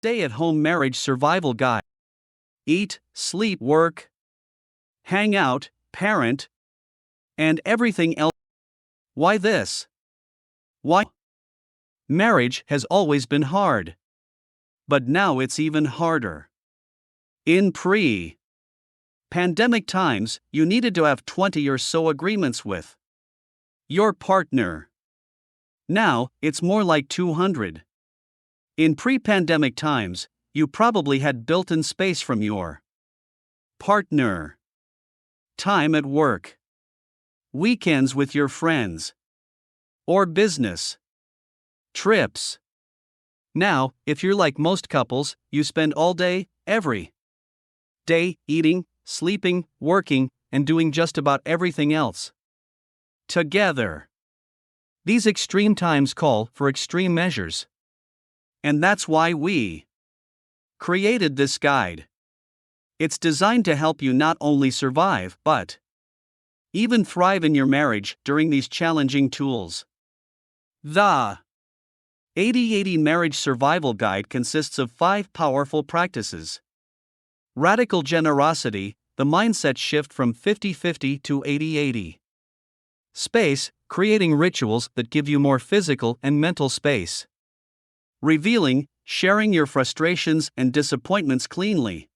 Stay-at-home marriage survival guide. Eat, sleep, work, hang out, parent, and everything else. Why this? Why? Marriage has always been hard. But now it's even harder. In pre-pandemic times, you needed to have 20 or so agreements with your partner. Now, it's more like 200. In pre-pandemic times, you probably had built-in space from your partner. Time at work. Weekends with your friends. Or business trips. Now, if you're like most couples, you spend all day, every day, eating, sleeping, working, and doing just about everything else together. These extreme times call for extreme measures. And that's why we created this guide. It's designed to help you not only survive, but even thrive in your marriage during these challenging tools. The 80/80 Marriage Survival Guide consists of 5 powerful practices. Radical generosity, the mindset shift from 50-50 to 80-80. Space, creating rituals that give you more physical and mental space. Revealing, sharing your frustrations and disappointments cleanly.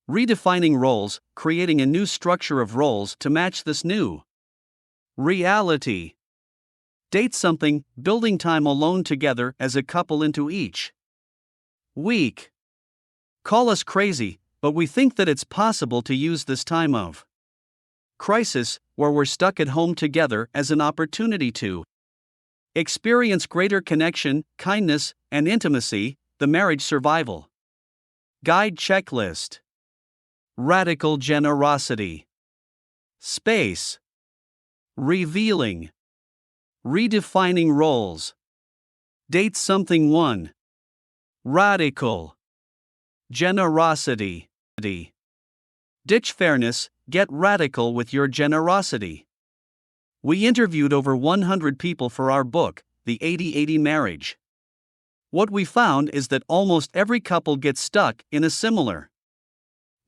Redefining roles, creating a new structure of roles to match this new reality. Date something, building time alone together as a couple into each week. Call us crazy, but we think that it's possible to use this time of crisis, where we're stuck at home together, as an opportunity to experience greater connection, kindness, and intimacy. The Marriage Survival Guide Checklist. Radical generosity. Space. Revealing. Redefining roles. Date something. 1. Radical generosity. Ditch fairness, get radical with your generosity. We interviewed over 100 people for our book, The 80/80 Marriage. What we found is that almost every couple gets stuck in a similar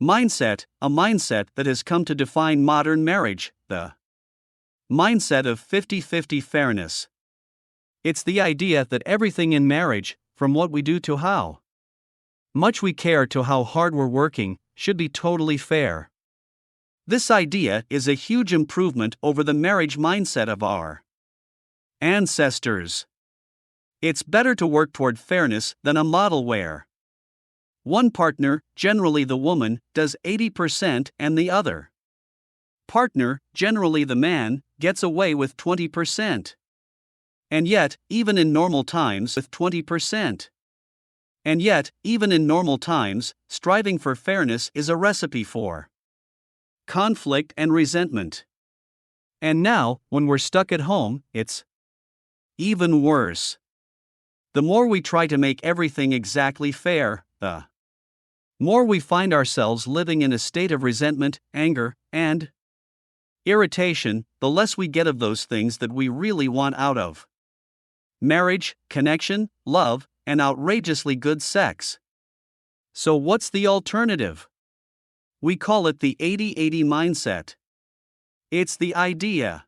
mindset, a mindset that has come to define modern marriage, the mindset of 50-50 fairness. It's the idea that everything in marriage, from what we do to how much we care to how hard we're working, should be totally fair. This idea is a huge improvement over the marriage mindset of our ancestors. It's better to work toward fairness than a model where one partner, generally the woman, does 80% and the other partner, generally the man, gets away with 20%. And yet, even in normal times, with 20%. And yet, even in normal times, striving for fairness is a recipe for conflict and resentment. And now, when we're stuck at home, it's even worse. The more we try to make everything exactly fair, the more we find ourselves living in a state of resentment, anger, and irritation, the less we get of those things that we really want out of marriage, connection, love, and outrageously good sex. So what's the alternative? We call it the 80/80 mindset. It's the idea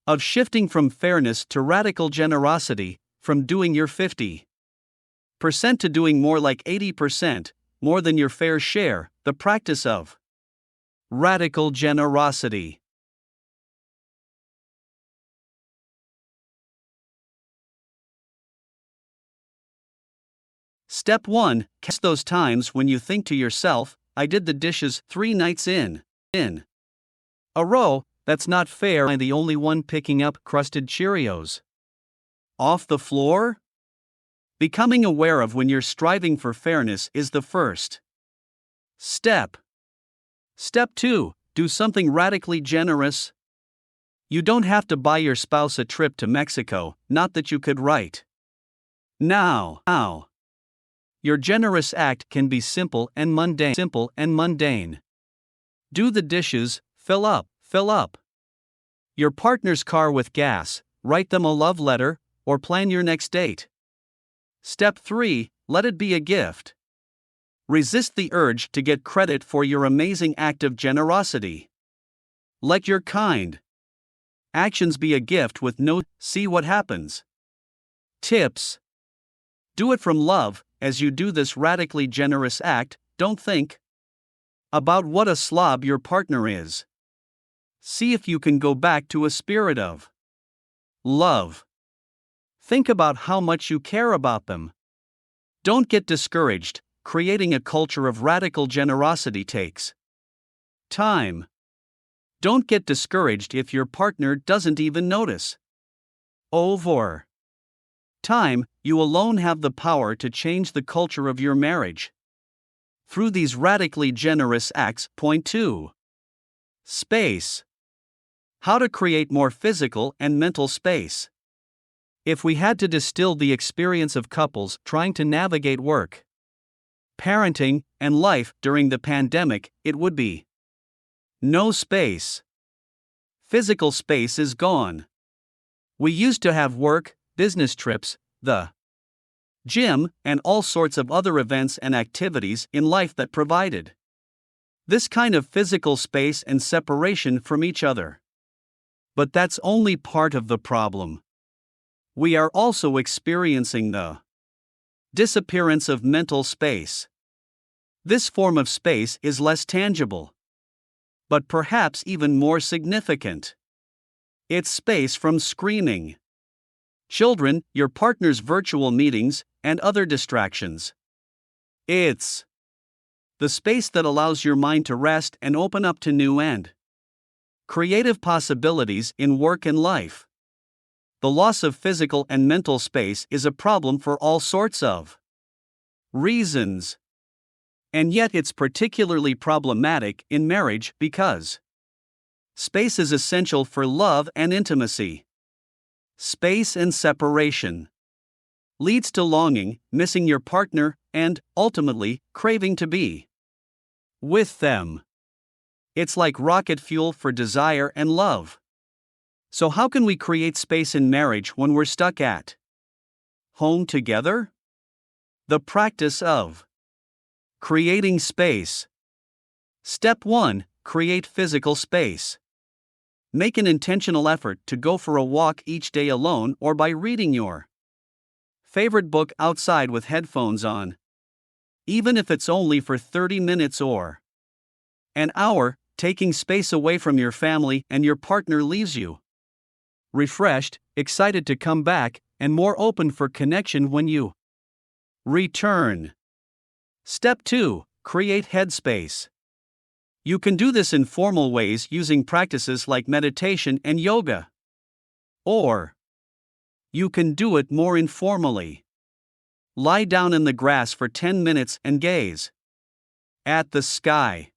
of shifting from fairness to radical generosity, from doing your 50% to doing more like 80%, more than your fair share, the practice of radical generosity. Step 1. Catch those times when you think to yourself, I did the dishes 3 nights in a row. That's not fair. I'm the only one picking up crusted Cheerios off the floor? Becoming aware of when you're striving for fairness is the first step. Step 2. Do something radically generous. You don't have to buy your spouse a trip to Mexico, not that you could right now. Your generous act can be simple and mundane. Do the dishes, fill up your partner's car with gas, write them a love letter, or plan your next date. Step 3. let it be a gift. Resist the urge to get credit for your amazing act of generosity. Let your kind actions be a gift with no see what happens. Tips. Do it from love. As you do this radically generous act, don't think about what a slob your partner is. See if you can go back to a spirit of love. Think about how much you care about them. Don't get discouraged. Creating a culture of radical generosity takes time. Don't get discouraged if your partner doesn't even notice. Over time, you alone have the power to change the culture of your marriage. Through these radically generous acts. Point 2. Space. How to create more physical and mental space. If we had to distill the experience of couples trying to navigate work, parenting, and life during the pandemic, it would be no space. Physical space is gone. We used to have work, business trips, the gym, and all sorts of other events and activities in life that provided this kind of physical space and separation from each other. But that's only part of the problem. We are also experiencing the disappearance of mental space. This form of space is less tangible, but perhaps even more significant. It's space from screaming children, your partner's virtual meetings, and other distractions. It's the space that allows your mind to rest and open up to new and creative possibilities in work and life. The loss of physical and mental space is a problem for all sorts of reasons. And yet it's particularly problematic in marriage because space is essential for love and intimacy. Space and separation leads to longing, missing your partner, and, ultimately, craving to be with them. It's like rocket fuel for desire and love. So how can we create space in marriage when we're stuck at home together? The practice of creating space. Step 1. Create physical space. Make an intentional effort to go for a walk each day alone or by reading your favorite book outside with headphones on. Even if it's only for 30 minutes or an hour, taking space away from your family and your partner leaves you refreshed, excited to come back, and more open for connection when you return. Step 2. Create headspace. You can do this in formal ways using practices like meditation and yoga. Or you can do it more informally. Lie down in the grass for 10 minutes and gaze at the sky.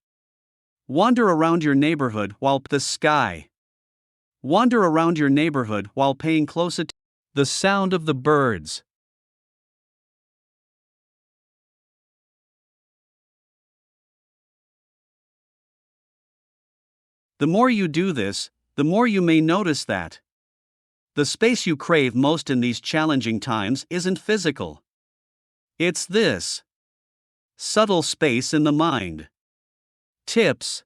Wander around your neighborhood while paying close attention to the sound of the birds. The more you do this, the more you may notice that the space you crave most in these challenging times isn't physical. It's this subtle space in the mind. Tips.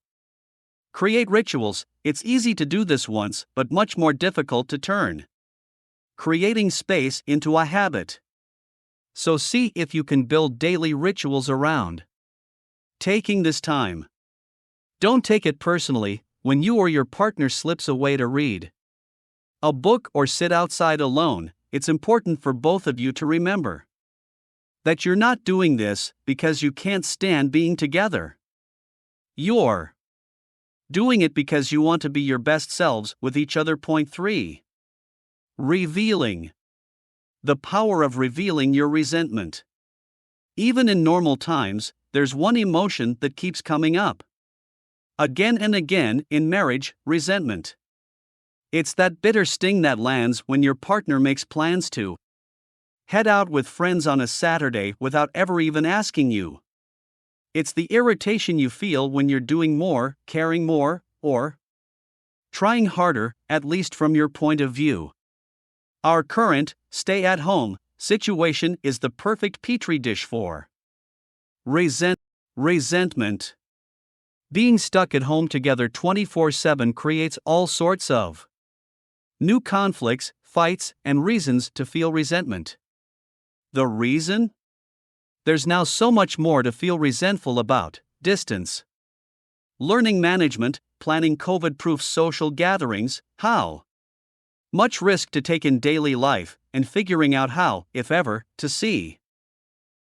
Create rituals. It's easy to do this once, but much more difficult to turn creating space into a habit. So see if you can build daily rituals around taking this time. Don't take it personally when you or your partner slips away to read a book or sit outside alone. It's important for both of you to remember that you're not doing this because you can't stand being together. You're doing it because you want to be your best selves with each other. Point 3. Revealing. The power of revealing your resentment. Even in normal times, there's one emotion that keeps coming up again and again in marriage: resentment. It's that bitter sting that lands when your partner makes plans to head out with friends on a Saturday without ever even asking you. It's the irritation you feel when you're doing more, caring more, or trying harder, at least from your point of view. Our current, stay-at-home situation is the perfect petri dish for resentment. Being stuck at home together 24/7 creates all sorts of new conflicts, fights, and reasons to feel resentment. The reason? There's now so much more to feel resentful about: distance, learning management, planning COVID-proof social gatherings, how much risk to take in daily life, and figuring out how, if ever, to see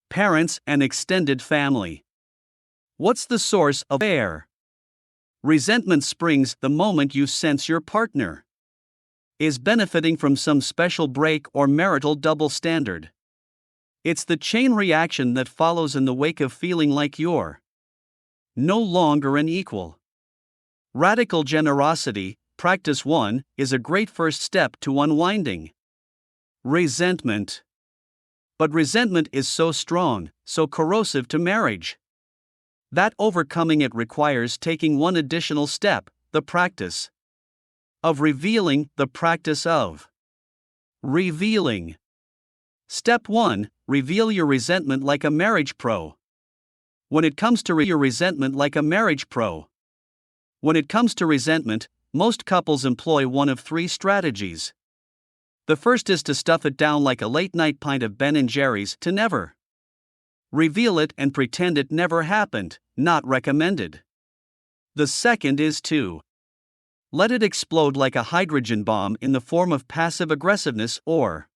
parents and extended family. What's the source of air? Resentment springs the moment you sense your partner is benefiting from some special break or marital double standard. It's the chain reaction that follows in the wake of feeling like you're no longer an equal. Radical generosity, practice 1, is a great first step to unwinding resentment. But resentment is so strong, so corrosive to marriage, that overcoming it requires taking one additional step: the practice of revealing, the practice of revealing. Step 1: reveal your resentment like a marriage pro. When it comes to resentment, most couples employ one of three strategies. The first is to stuff it down like a late-night pint of Ben & Jerry's, to never reveal it and pretend it never happened, not recommended. The second is to let it explode like a hydrogen bomb in the form of passive aggressiveness or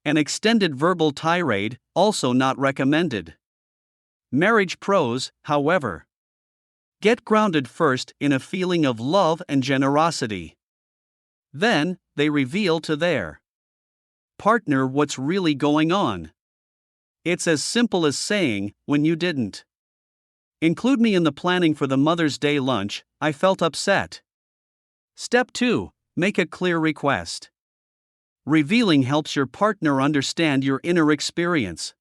an extended verbal tirade, also not recommended. Marriage pros, however, get grounded first in a feeling of love and generosity. Then, they reveal to their partner what's really going on. It's as simple as saying, "When you didn't include me in the planning for the Mother's Day lunch, I felt upset." Step 2: make a clear request. Revealing helps your partner understand your inner experience.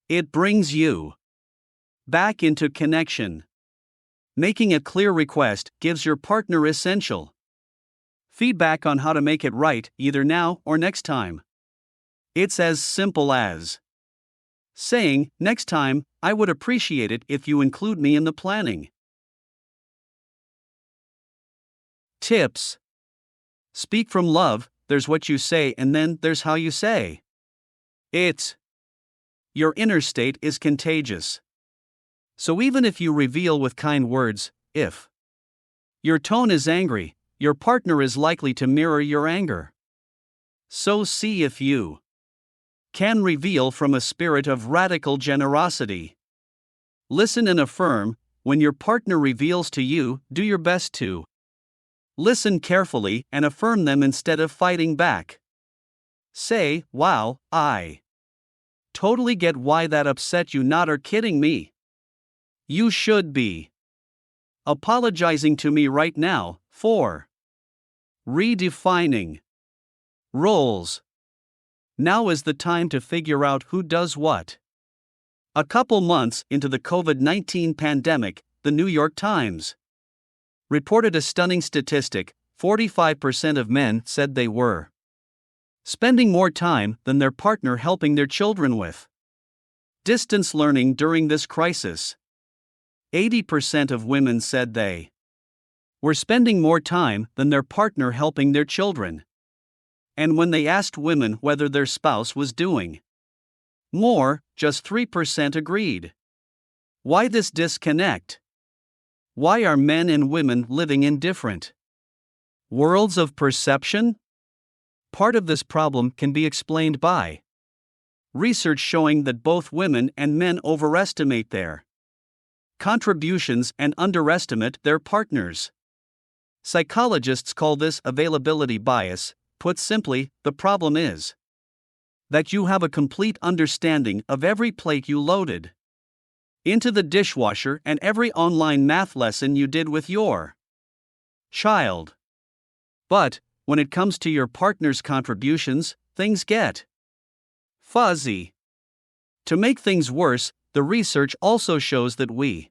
It brings you back into connection. Making a clear request gives your partner essential feedback on how to make it right, either now or next time. It's as simple as saying, "Next time, I would appreciate it if you include me in the planning." Tips: speak from love. There's what you say, and then there's how you say it. Your inner state is contagious. So even if you reveal with kind words, if your tone is angry, your partner is likely to mirror your anger. So see if you can reveal from a spirit of radical generosity. Listen and affirm. When your partner reveals to you, do your best to listen carefully and affirm them instead of fighting back. Say, "Wow, I totally get why that upset you, not are kidding me. You should be apologizing to me right now." 4. Redefining roles. Now is the time to figure out who does what. A couple months into the COVID-19 pandemic, the New York Times reported a stunning statistic: 45% of men said they were spending more time than their partner helping their children with distance learning during this crisis. 80% of women said they were spending more time than their partner helping their children. And when they asked women whether their spouse was doing more, just 3% agreed. Why this disconnect? Why are men and women living in different worlds of perception? Part of this problem can be explained by research showing that both women and men overestimate their contributions and underestimate their partners. Psychologists call this availability bias. Put simply, the problem is that you have a complete understanding of every plate you loaded into the dishwasher and every online math lesson you did with your child. But, when it comes to your partner's contributions, things get fuzzy. To make things worse, the research also shows that we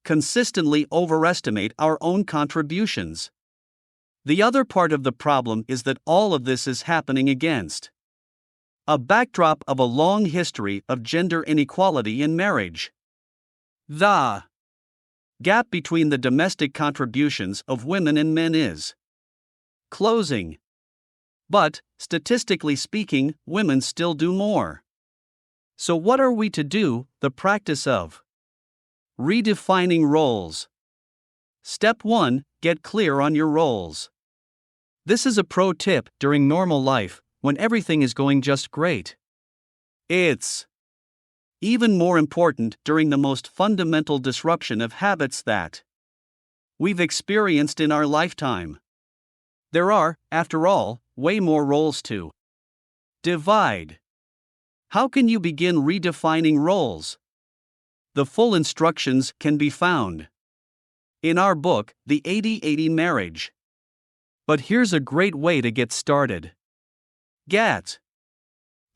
consistently overestimate our own contributions. The other part of the problem is that all of this is happening against A backdrop of a long history of gender inequality in marriage. The gap between the domestic contributions of women and men is closing. But, statistically speaking, women still do more. So, what are we to do? The practice of redefining roles. Step 1: Get clear on your roles. This is a pro tip during normal life, when everything is going just great. It's even more important during the most fundamental disruption of habits that we've experienced in our lifetime. There are, after all, way more roles to divide. How can you begin redefining roles? The full instructions can be found in our book, The 80-80 Marriage. But here's a great way to get started. Get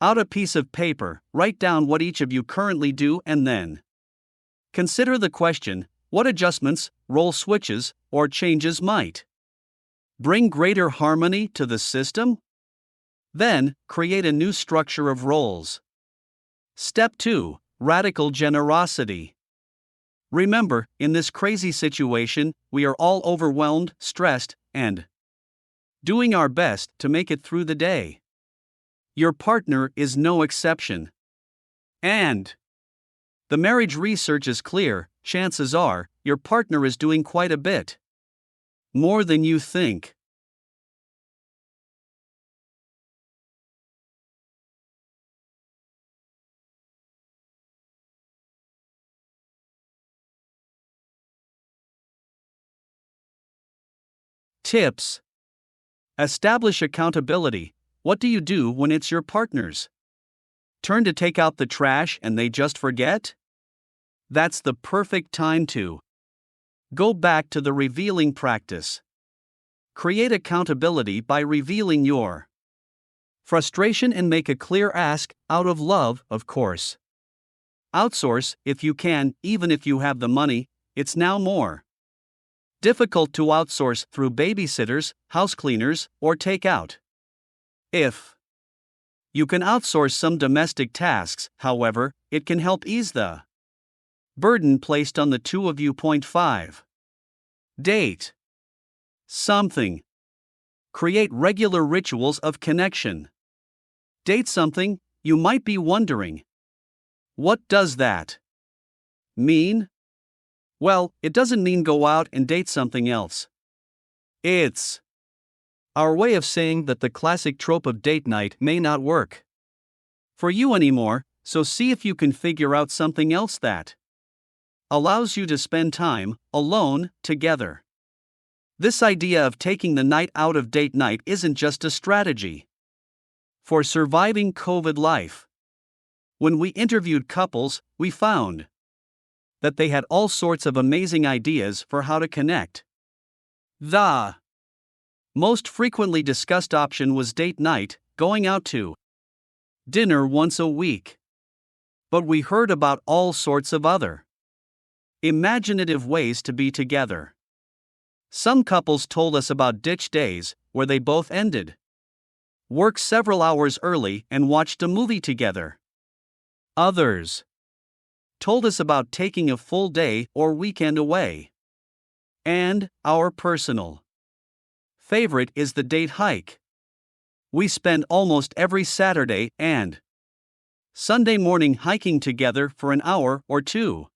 out a piece of paper, write down what each of you currently do, and then consider the question: what adjustments, role switches, or changes might bring greater harmony to the system? Then, create a new structure of roles. Step 2: Radical generosity. Remember, in this crazy situation, we are all overwhelmed, stressed, and doing our best to make it through the day. Your partner is no exception. And the marriage research is clear: chances are, your partner is doing quite a bit more than you think. Tips: Establish accountability. What do you do when it's your partner's turn to take out the trash and they just forget? That's the perfect time to go back to the revealing practice. Create accountability by revealing your frustration and make a clear ask, out of love, of course. Outsource, if you can, even if you have the money. It's now more difficult to outsource through babysitters, house cleaners, or takeout. If you can outsource some domestic tasks, however, it can help ease the burden placed on the two of you. Point 5. Date something. Create regular rituals of connection. Date something. You might be wondering, what does that mean? Well, it doesn't mean go out and date something else. It's our way of saying that the classic trope of date night may not work for you anymore, so see if you can figure out something else that allows you to spend time alone together. This idea of taking the night out of date night isn't just a strategy for surviving COVID life. When we interviewed couples, we found that they had all sorts of amazing ideas for how to connect. The most frequently discussed option was date night, going out to dinner once a week. But we heard about all sorts of other imaginative ways to be together. Some couples told us about ditch days, where they both ended work several hours early and watched a movie together. Others told us about taking a full day or weekend away. And our personal favorite is the date hike. We spend almost every Saturday and Sunday morning hiking together for an hour or two.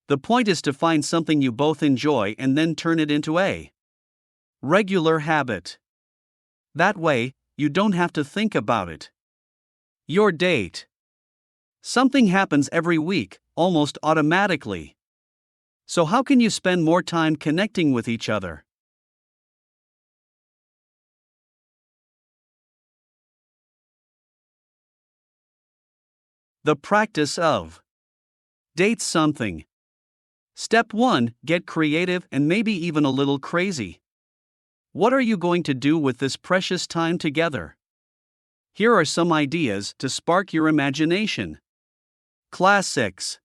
The point is to find something you both enjoy and then turn it into a regular habit. That way, you don't have to think about it. Your date something happens every week, almost automatically. So how can you spend more time connecting with each other? The practice of date something. Step 1: Get creative and maybe even a little crazy. What are you going to do with this precious time together? Here are some ideas to spark your imagination. Classics: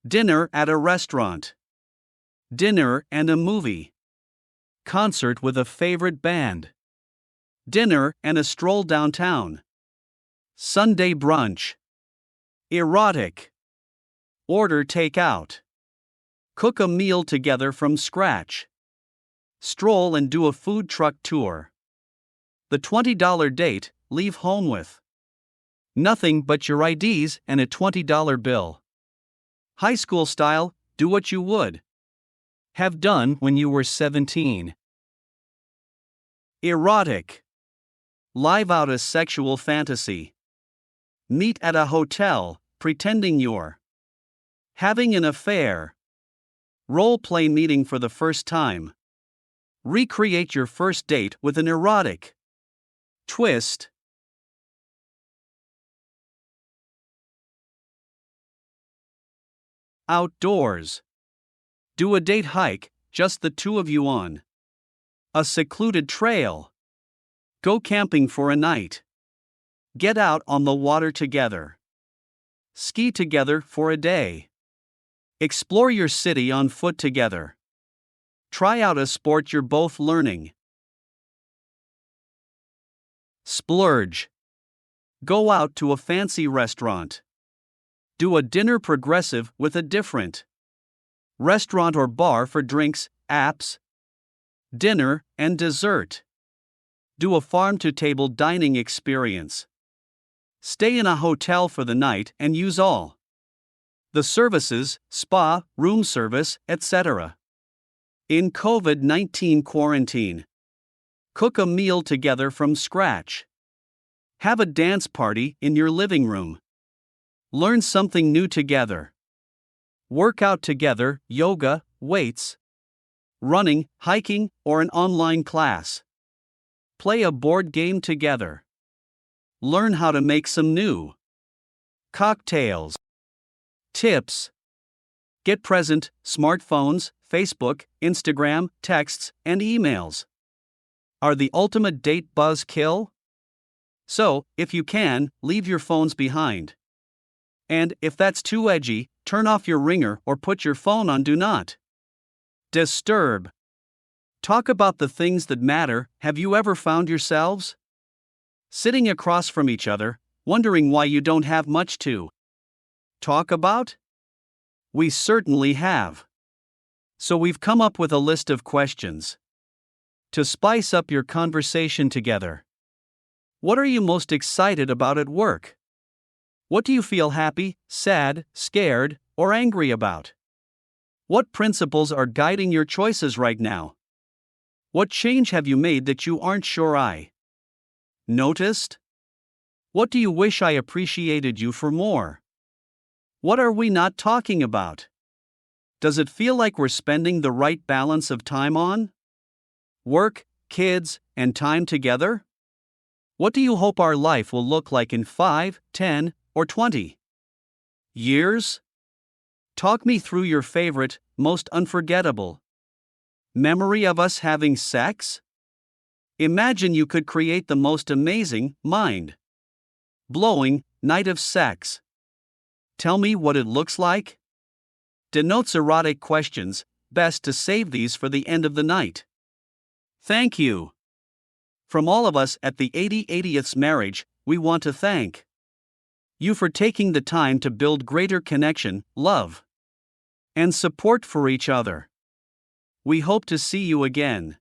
dinner at a restaurant, dinner and a movie, concert with a favorite band, dinner and a stroll downtown, Sunday brunch. Erotic. Order takeout. Cook a meal together from scratch. Stroll and do a food truck tour. The $20 date, leave home with nothing but your IDs and a $20 bill. High school style, do what you would have done when you were 17. Erotic. Live out a sexual fantasy. Meet at a hotel, pretending you're having an affair. Role-play meeting for the first time. Recreate your first date with an erotic twist. Outdoors. Do a date hike, just the two of you on a secluded trail. Go camping for a night. Get out on the water together. Ski together for a day. Explore your city on foot together. Try out a sport you're both learning. Splurge. Go out to a fancy restaurant. Do a dinner progressive with a different restaurant or bar for drinks, apps, dinner, and dessert. Do a farm-to-table dining experience. Stay in a hotel for the night and use all the services, spa, room service, etc. In COVID-19 quarantine. Cook a meal together from scratch. Have a dance party in your living room. Learn something new together. Work out together, yoga, weights, running, hiking, or an online class. Play a board game together. Learn how to make some new cocktails. Tips. Get present, smartphones, Facebook, Instagram, texts, and emails are the ultimate date buzz kill. So, if you can, leave your phones behind. And if that's too edgy, turn off your ringer or put your phone on Do Not Disturb. Talk about the things that matter. Have you ever found yourselves sitting across from each other, wondering why you don't have much to talk about? We certainly have. So we've come up with a list of questions to spice up your conversation together. What are you most excited about at work? What do you feel happy, sad, scared, or angry about? What principles are guiding your choices right now? What change have you made that you aren't sure I noticed? What do you wish I appreciated you for more? What are we not talking about? Does it feel like we're spending the right balance of time on work, kids, and time together? What do you hope our life will look like in 5, 10, or 20 years? Talk me through your favorite, most unforgettable memory of us having sex? Imagine you could create the most amazing, mind-blowing night of sex. Tell me what it looks like? Denotes erotic questions, best to save these for the end of the night. Thank you. From all of us at the 80/80th Marriage, we want to thank you for taking the time to build greater connection, love, and support for each other. We hope to see you again.